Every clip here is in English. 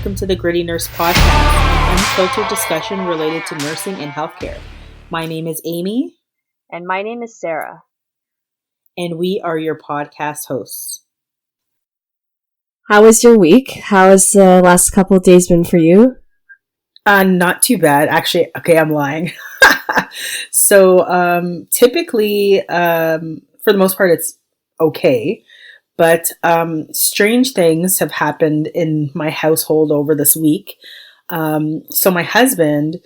welcome to the Gritty Nurse Podcast, an unfiltered discussion related to nursing and healthcare. My name is Amy. And my name is Sarah. And we are your podcast hosts. How was your week? How has the last couple of days been for you? Not too bad. Actually, okay, I'm lying. So, typically, for the most part, it's okay. But strange things have happened in my household over this week. So my husband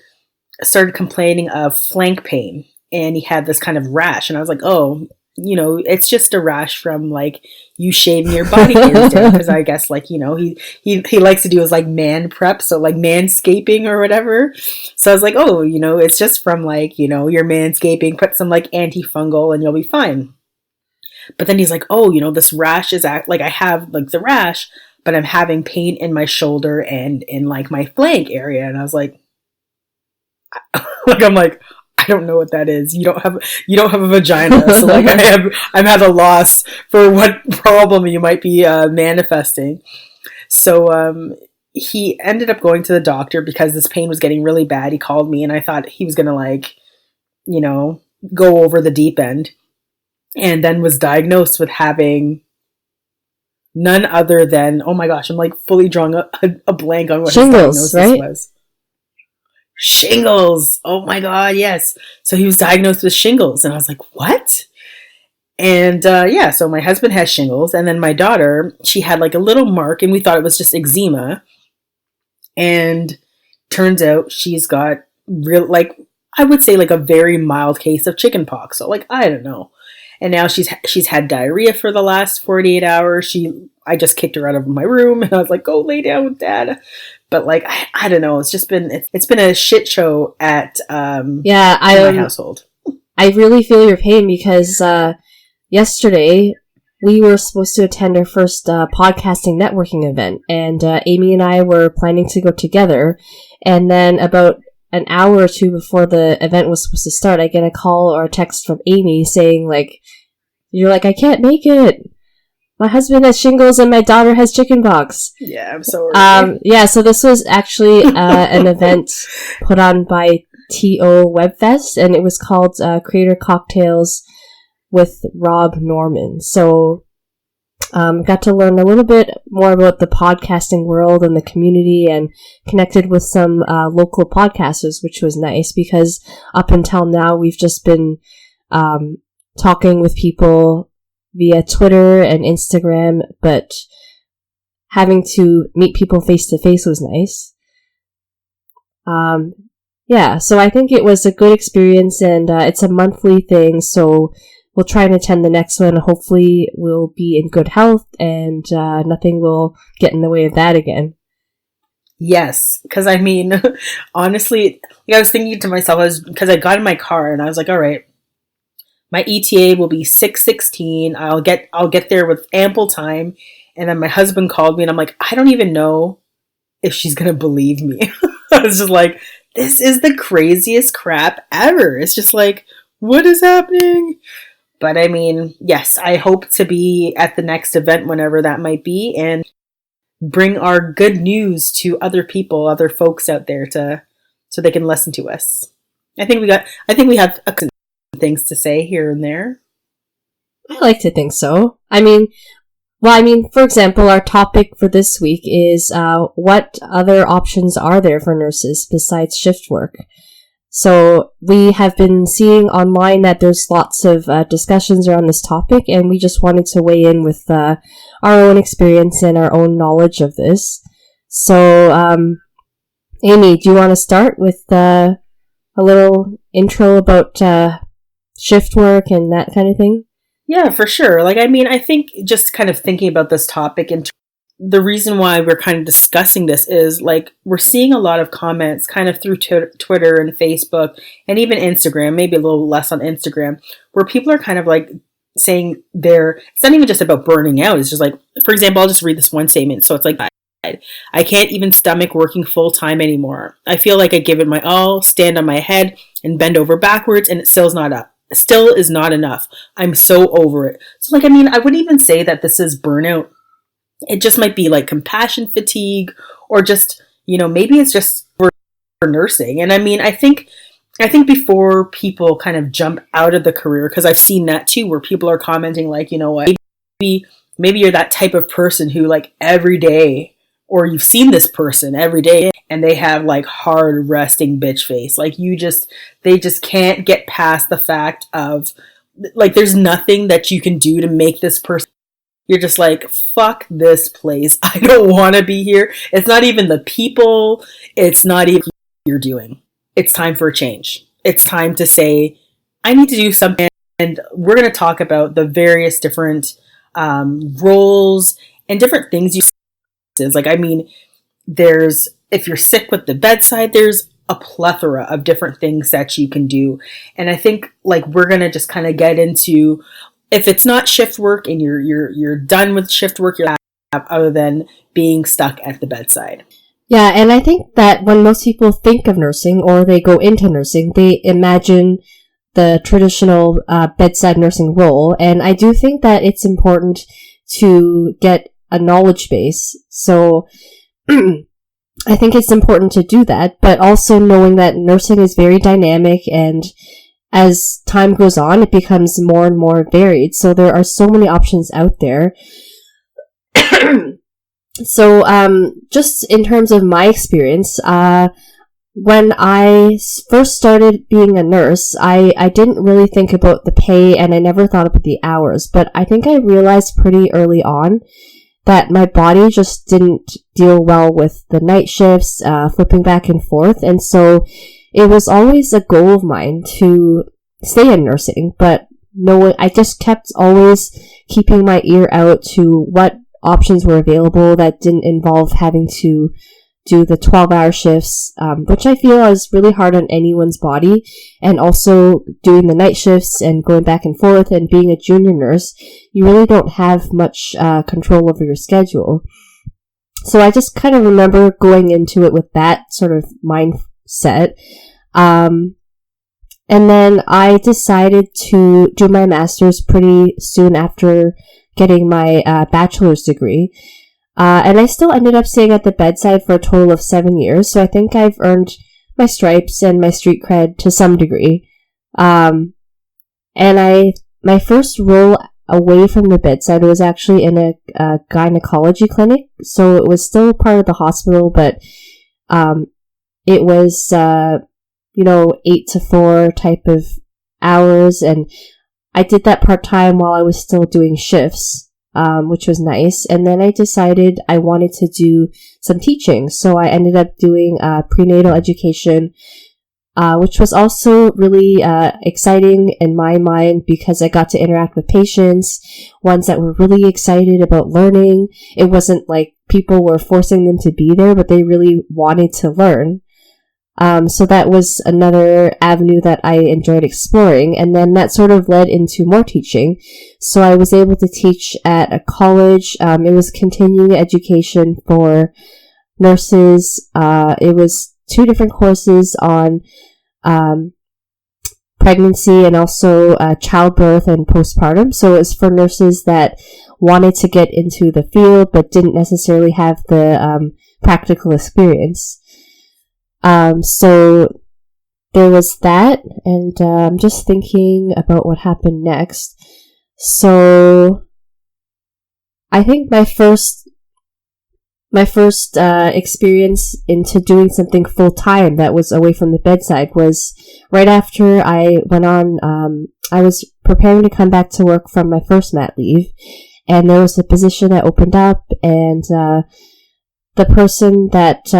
started complaining of flank pain, and he had this kind of rash. And I was like, oh, you know, it's just a rash from like you shaving your body hairs down. Because I guess like, you know, he likes to do his like man prep, so like manscaping or whatever. So I was like, oh, you know, it's just from like, you know, your manscaping, put some like antifungal and you'll be fine. But then he's like, oh, you know, this rash is like I have like the rash, but I'm having pain in my shoulder and in like my flank area. And I was like, I'm like, I don't know what that is. You don't have a vagina. So like I'm at a loss for what problem you might be manifesting. So he ended up going to the doctor because this pain was getting really bad. He called me and I thought he was going to like, you know, go over the deep end. And then was diagnosed with having none other than, oh my gosh, I'm like fully drawing a blank on what Shingles, his diagnosis right? was. Shingles. Oh my God, yes. So he was diagnosed with shingles. And I was like, what? And yeah, so my husband has shingles. And then my daughter, she had like a little mark and we thought it was just eczema. And turns out she's got real, like, I would say like a very mild case of chickenpox. So like, I don't know. And now she's had diarrhea for the last 48 hours. I just kicked her out of my room and I was like, go lay down with dad. But like, I don't know. It's just been, it's been a shit show at, my household. I really feel your pain because, yesterday we were supposed to attend our first, podcasting networking event and, Amy and I were planning to go together. And then about an hour or two before the event was supposed to start, I get a call or a text from Amy saying like, you're like, I can't make it. My husband has shingles and my daughter has chickenpox. Yeah, I'm sorry. Yeah, so this was actually an event put on by TO Webfest, and it was called Creator Cocktails with Rob Norman. So got to learn a little bit more about the podcasting world and the community and connected with some local podcasters, which was nice because up until now we've just been talking with people via Twitter and Instagram, but having to meet people face to face was nice. Yeah, so I think it was a good experience and it's a monthly thing, so we'll try and attend the next one. Hopefully we'll be in good health and nothing will get in the way of that again. Yes, because I mean, honestly, like I was thinking to myself, because I got in my car and I was like, all right, my ETA will be 6:16. I'll get there with ample time. And then my husband called me and I'm like, I don't even know if she's going to believe me. I was just like, this is the craziest crap ever. It's just like, what is happening? But I mean, yes, I hope to be at the next event, whenever that might be, and bring our good news to other people, other folks out there so they can listen to us. I think we have things to say here and there. I like to think so. I mean, for example, our topic for this week is what other options are there for nurses besides shift work? So we have been seeing online that there's lots of discussions around this topic, and we just wanted to weigh in with our own experience and our own knowledge of this. So, Amy, do you want to start with a little intro about shift work and that kind of thing? Yeah, for sure. Like, I mean, I think just kind of thinking about this topic and the reason why we're kind of discussing this is like we're seeing a lot of comments kind of through Twitter and Facebook and even Instagram, maybe a little less on Instagram, where people are kind of like saying it's not even just about burning out. It's just like, for example, I'll just read this one statement. So it's like, I can't even stomach working full time anymore. I feel like I give it my all, stand on my head and bend over backwards, and it still is not enough. I'm so over it. So like, I mean, I wouldn't even say that this is burnout It just might be like compassion fatigue, or just, maybe it's just for nursing. And I mean, I think before people kind of jump out of the career, because I've seen that too, where people are commenting like, what, maybe you're that type of person who like every day, or you've seen this person every day and they have like hard resting bitch face. Like they just can't get past the fact of like, there's nothing that you can do to make this person. You're just like, fuck this place. I don't want to be here. It's not even the people. It's not even what you're doing. It's time for a change. It's time to say, I need to do something. And we're going to talk about the various different roles and different things you is. Like, I mean, if you're sick with the bedside, there's a plethora of different things that you can do. And I think like we're going to just kind of get into, if it's not shift work and you're done with shift work, you're other than being stuck at the bedside. Yeah, and I think that when most people think of nursing or they go into nursing, they imagine the traditional bedside nursing role. And I do think that it's important to get a knowledge base. So I think it's important to do that, but also knowing that nursing is very dynamic, and as time goes on, it becomes more and more varied. So there are so many options out there. So, just in terms of my experience, when I first started being a nurse, I didn't really think about the pay, and I never thought about the hours, but I think I realized pretty early on that my body just didn't deal well with the night shifts, flipping back and forth, and so it was always a goal of mine to stay in nursing, but I just kept always keeping my ear out to what options were available that didn't involve having to do the 12-hour shifts, which I feel is really hard on anyone's body, and also doing the night shifts and going back and forth, and being a junior nurse, you really don't have much control over your schedule. So I just kind of remember going into it with that sort of mindset. And then I decided to do my master's pretty soon after getting my bachelor's degree. And I still ended up staying at the bedside for a total of 7 years, so I think I've earned my stripes and my street cred to some degree. And my first role away from the bedside was actually in a gynecology clinic, so it was still part of the hospital, but it was 8 to 4 type of hours, and I did that part-time while I was still doing shifts, which was nice. And then I decided I wanted to do some teaching, so I ended up doing prenatal education, which was also really exciting in my mind because I got to interact with patients, ones that were really excited about learning. It wasn't like people were forcing them to be there, but they really wanted to learn. So that was another avenue that I enjoyed exploring, and then that sort of led into more teaching. So I was able to teach at a college. It was continuing education for nurses. It was 2 different courses on pregnancy and also childbirth and postpartum. So it was for nurses that wanted to get into the field but didn't necessarily have the practical experience. So there was that, and I'm just thinking about what happened next. So I think my first experience into doing something full time that was away from the bedside was right after I went on. I was preparing to come back to work from my first mat leave, and there was a position that opened up, and the person that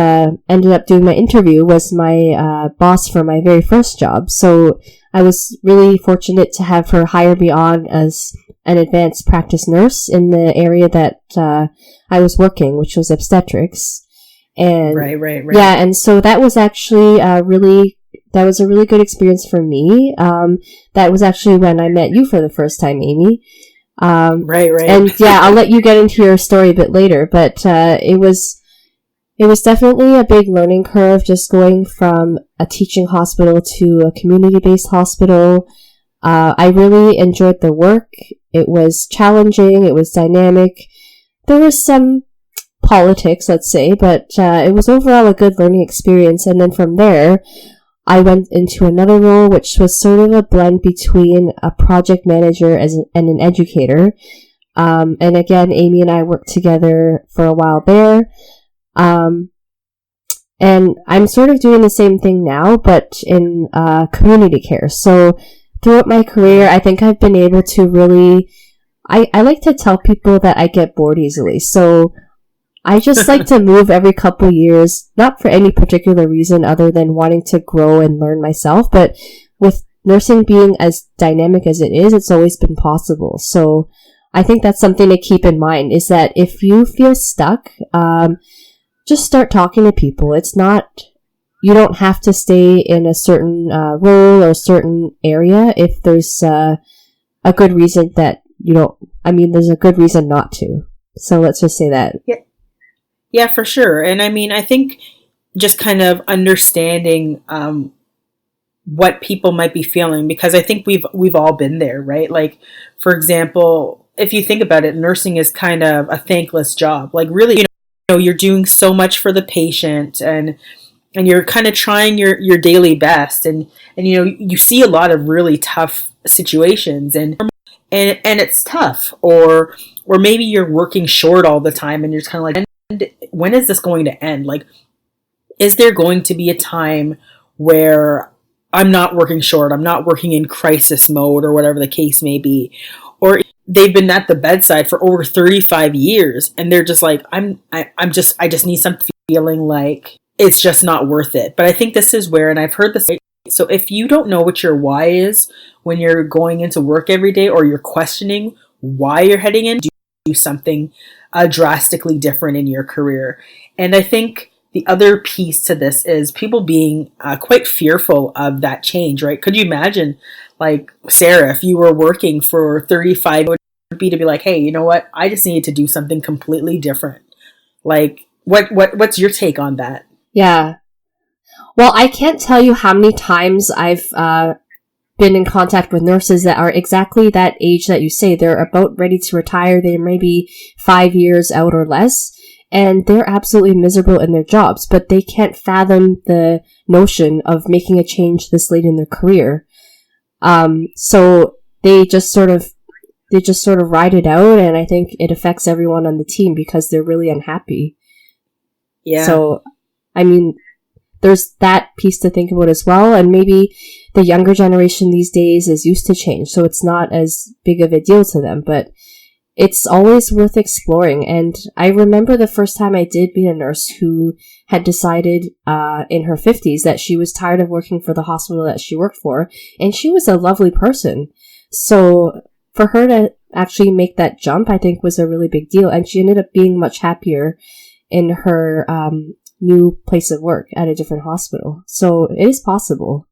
ended up doing my interview was my boss for my very first job. So I was really fortunate to have her hire me on as an advanced practice nurse in the area that I was working, which was obstetrics. And right. Yeah, and so that was actually that was a really good experience for me. That was actually when I met you for the first time, Amy. Right. And yeah, I'll let you get into your story a bit later, but it was definitely a big learning curve just going from a teaching hospital to a community-based hospital. I really enjoyed the work. It was challenging. It was dynamic. there was some politics, let's say, but it was overall a good learning experience. And then from there, I went into another role, which was sort of a blend between a project manager and an educator. And again, Amy and I worked together for a while there. And I'm sort of doing the same thing now, but in community care. So throughout my career, I think I've been able to really... I like to tell people that I get bored easily. So I just like to move every couple years, not for any particular reason other than wanting to grow and learn myself. But with nursing being as dynamic as it is, it's always been possible. So I think that's something to keep in mind, is that if you feel stuck, just start talking to people. It's not, you don't have to stay in a certain role or a certain area if there's a good reason that you don't, there's a good reason not to. So let's just say that. Yeah, for sure. And I think just kind of understanding what people might be feeling, because I think we've all been there, right? Like, for example, if you think about it, nursing is kind of a thankless job. Like, really, you're doing so much for the patient, and you're kind of trying your daily best, and you see a lot of really tough situations, and it's tough, or maybe you're working short all the time, and you're just kind of like, when is this going to end? Like, is there going to be a time where I'm not working short, I'm not working in crisis mode, or whatever the case may be? Or they've been at the bedside for over 35 years, and they're just like, I just need something, feeling like it's just not worth it. But I think this is where, and I've heard this, so if you don't know what your why is when you're going into work every day, or you're questioning why you're heading in, do something drastically different in your career. And I think the other piece to this is people being quite fearful of that change, right? Could you imagine, like, Sarah, if you were working for 35, it would be to be like, hey, you know what? I just need to do something completely different. Like, what's your take on that? Yeah. Well, I can't tell you how many times I've been in contact with nurses that are exactly that age that you say. They're about ready to retire. They're maybe 5 years out or less, and they're absolutely miserable in their jobs, but they can't fathom the notion of making a change this late in their career. So they just sort of ride it out, and I think it affects everyone on the team because they're really unhappy. Yeah. So, there's that piece to think about as well, and maybe the younger generation these days is used to change, so it's not as big of a deal to them, but it's always worth exploring. And I remember the first time I did meet a nurse who had decided in her 50s that she was tired of working for the hospital that she worked for, and she was a lovely person. So for her to actually make that jump, I think was a really big deal, and she ended up being much happier in her new place of work at a different hospital. So it is possible.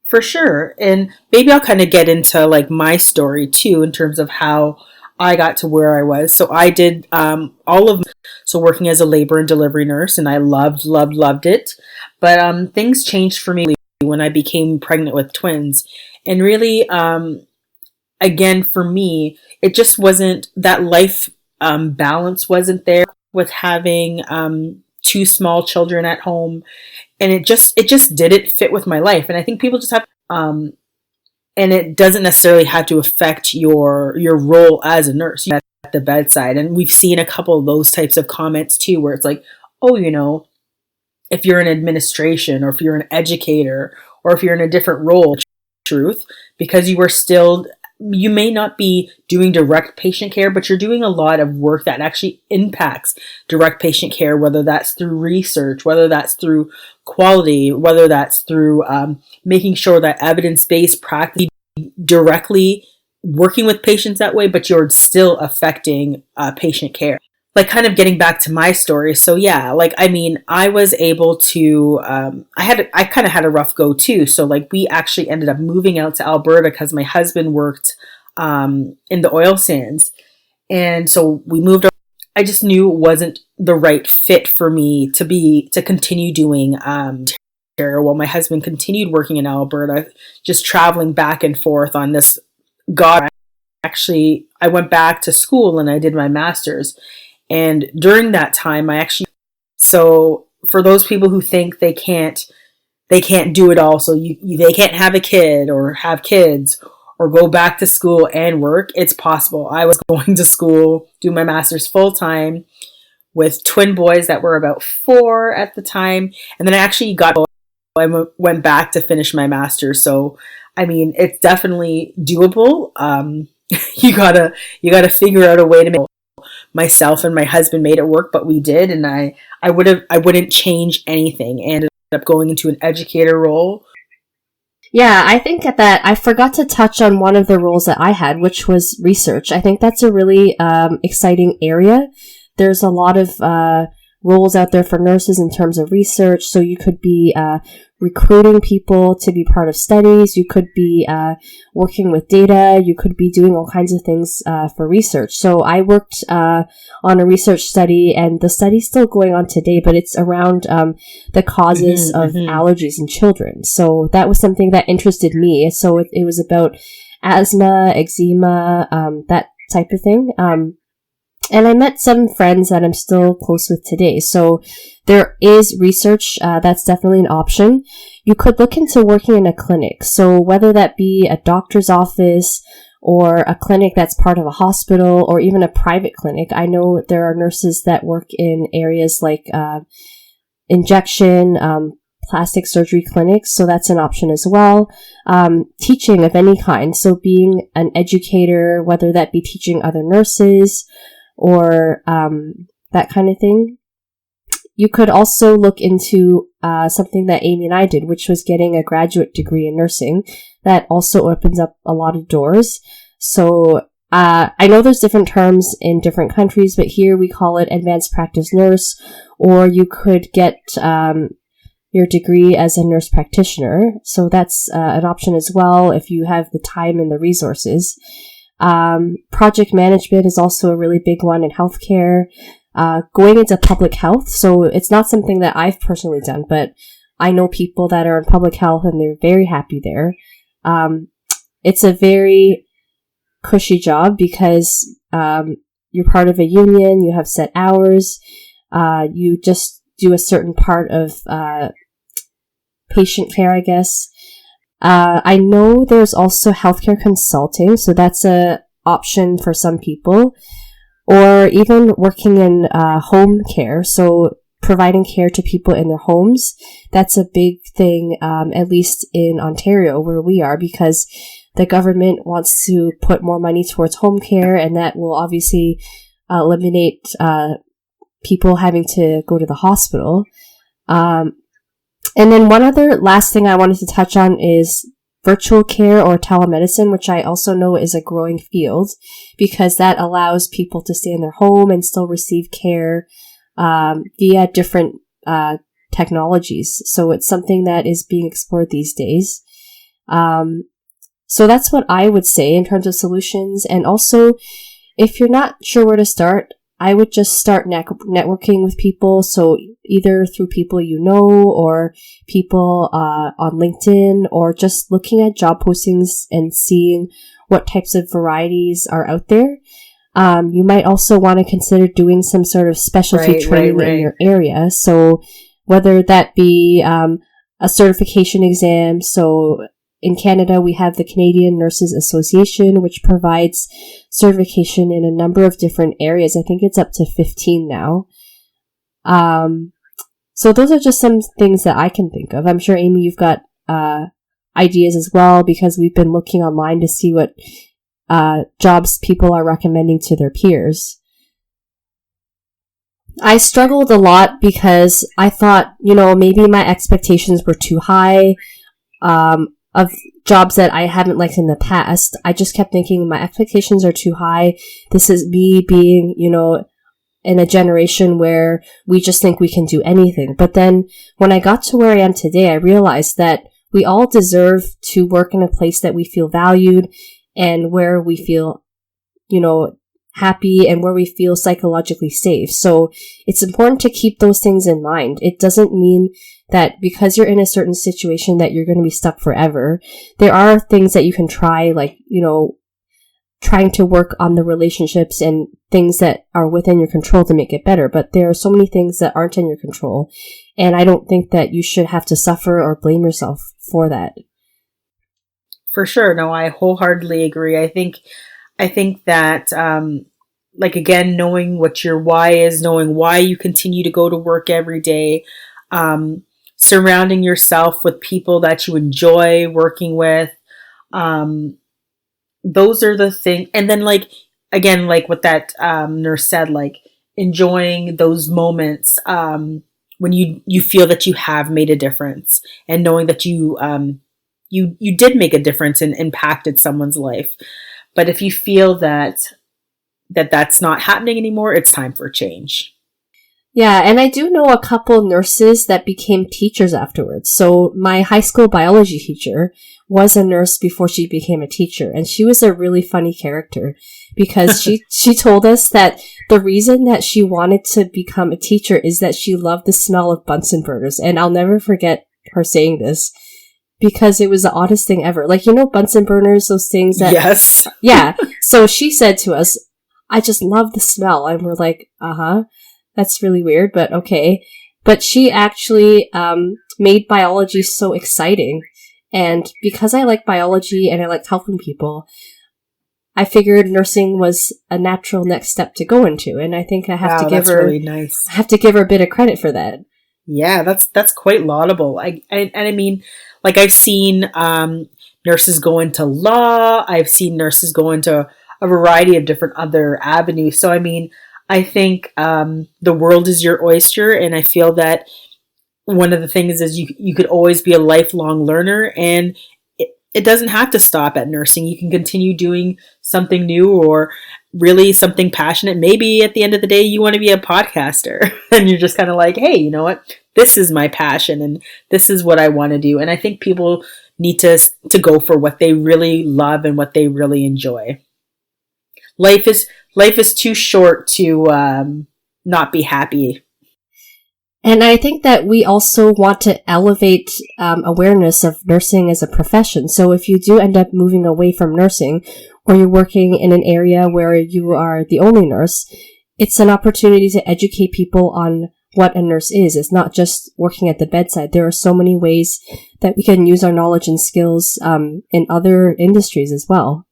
For sure. And maybe I'll kind of get into like my story too, in terms of how I got to where I was. So I did working as a labor and delivery nurse, and I loved it. But things changed for me when I became pregnant with twins. And really, again, for me, it just wasn't, that life balance wasn't there with having two small children at home, and it just didn't fit with my life. And I think people just have and it doesn't necessarily have to affect your role as a nurse at the bedside. And we've seen a couple of those types of comments too, where it's like, oh, if you're in administration, or if you're an educator, or if you're in a different role, truth, because you may not be doing direct patient care, but you're doing a lot of work that actually impacts direct patient care, whether that's through research, whether that's through quality, whether that's through making sure that evidence-based practice directly working with patients that way, but you're still affecting patient care. Like, kind of getting back to my story. So yeah, I was able to, I kind of had a rough go too. So we actually ended up moving out to Alberta because my husband worked in the oil sands. And so we moved. I just knew it wasn't the right fit for me to continue doing care while my husband continued working in Alberta, just traveling back and forth on this god I went back to school and I did my master's. And during that time, so for those people who think they can't do it all, so they can't have a kid or have kids or go back to school and work, it's possible. I was going to school, do my master's full time with twin boys that were about 4 at the time. And then I went back to finish my master's. So, I mean, it's definitely doable. You gotta figure out a way to make myself and my husband made it work, but we did. And I wouldn't change anything, and ended up going into an educator role. Yeah, I think at that, I forgot to touch on one of the roles that I had, which was research. I think that's a really exciting area. There's a lot of roles out there for nurses in terms of research. So you could be recruiting people to be part of studies. You could be working with data. You could be doing all kinds of things for research. So I worked on a research study, and the study's still going on today, but it's around the causes of allergies in children. So that was something that interested me. So it was about asthma, eczema, that type of thing. And I met some friends that I'm still close with today. So there is research that's definitely an option. You could look into working in a clinic. So whether that be a doctor's office or a clinic that's part of a hospital or even a private clinic. I know there are nurses that work in areas like injection, plastic surgery clinics. So that's an option as well. Teaching of any kind. So being an educator, whether that be teaching other nurses or that kind of thing. You could also look into something that Amy and I did, which was getting a graduate degree in nursing. That also opens up a lot of doors. So I know there's different terms in different countries, but here we call it advanced practice nurse, or you could get your degree as a nurse practitioner. So that's an option as well if you have the time and the resources. Project management is also a really big one in healthcare. Going into public health. So it's not something that I've personally done, but I know people that are in public health and they're very happy there. It's a very cushy job because you're part of a union, you have set hours, you just do a certain part of patient care, I guess. I know there's also healthcare consulting, so that's a option for some people, or even working in home care, so providing care to people in their homes. That's a big thing, at least in Ontario where we are, because the government wants to put more money towards home care, and that will obviously eliminate people having to go to the hospital. And then one other last thing I wanted to touch on is virtual care or telemedicine, which I also know is a growing field because that allows people to stay in their home and still receive care via different technologies. So it's something that is being explored these days. So that's what I would say in terms of solutions. And also, if you're not sure where to start, I would just start networking with people. So either through people you know or people on LinkedIn, or just looking at job postings and seeing what types of varieties are out there. You might also want to consider doing some sort of specialty training in your area. So whether that be a certification exam. So in Canada, we have the Canadian Nurses Association, which provides certification in a number of different areas. I think it's up to 15 now. So those are just some things that I can think of. I'm sure, Amy, you've got ideas as well, because we've been looking online to see what jobs people are recommending to their peers. I struggled a lot because I thought, maybe my expectations were too high. Of jobs that I haven't liked in the past. I just kept thinking my expectations are too high. This is me being, in a generation where we just think we can do anything. But then when I got to where I am today, I realized that we all deserve to work in a place that we feel valued and where we feel, happy and where we feel psychologically safe. So it's important to keep those things in mind. It doesn't mean that because you're in a certain situation that you're going to be stuck forever. There are things that you can try, like, trying to work on the relationships and things that are within your control to make it better. But there are so many things that aren't in your control. And I don't think that you should have to suffer or blame yourself for that. For sure. No, I wholeheartedly agree. I think that, like, again, knowing what your why is, knowing why you continue to go to work every day, surrounding yourself with people that you enjoy working with, those are the things. And then, like, again, like what that nurse said, like enjoying those moments when you feel that you have made a difference, and knowing that you did make a difference and impacted someone's life. But if you feel that's not happening anymore, it's time for change. Yeah, and I do know a couple nurses that became teachers afterwards. So my high school biology teacher was a nurse before she became a teacher, and she was a really funny character because she told us that the reason that she wanted to become a teacher is that she loved the smell of Bunsen burners. And I'll never forget her saying this because it was the oddest thing ever. Like, you know, Bunsen burners, those things that... Yes. Yeah. So she said to us, I just love the smell. And we're like, that's really weird, but okay. But she actually made biology so exciting. And because I like biology and I like helping people, I figured nursing was a natural next step to go into. And I think I have to give her... really nice. I have to give her a bit of credit for that. Yeah, that's quite laudable. I mean, like, I've seen nurses go into law. I've seen nurses go into a variety of different other avenues. So, I mean, I think the world is your oyster, and I feel that one of the things is you could always be a lifelong learner, and it doesn't have to stop at nursing. You can continue doing something new or really something passionate. Maybe at the end of the day, you want to be a podcaster and you're just kind of like, hey, you know what? This is my passion and this is what I want to do. And I think people need to go for what they really love and what they really enjoy. Life is too short to not be happy. And I think that we also want to elevate awareness of nursing as a profession. So if you do end up moving away from nursing, or you're working in an area where you are the only nurse, it's an opportunity to educate people on what a nurse is. It's not just working at the bedside. There are so many ways that we can use our knowledge and skills in other industries as well.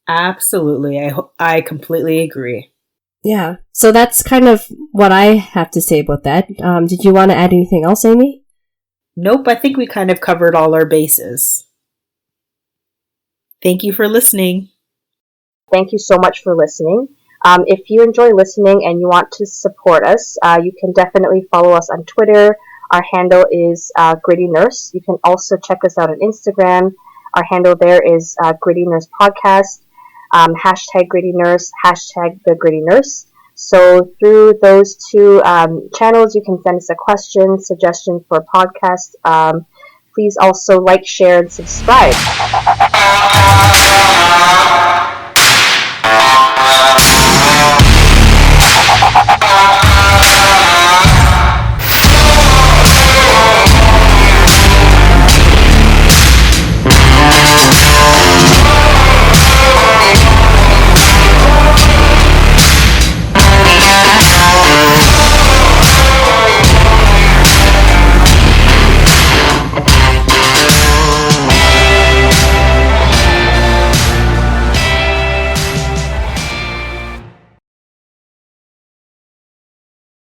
Absolutely. I completely agree. Yeah. So that's kind of what I have to say about that. Did you want to add anything else, Amy? Nope. I think we kind of covered all our bases. Thank you for listening. Thank you so much for listening. If you enjoy listening and you want to support us, you can definitely follow us on Twitter. Our handle is Gritty Nurse. You can also check us out on Instagram. Our handle there is Gritty Nurse Podcast. Hashtag Gritty Nurse, hashtag The Gritty Nurse. So through those two channels, you can send us a question, suggestion for a podcast. Please also like, share, and subscribe.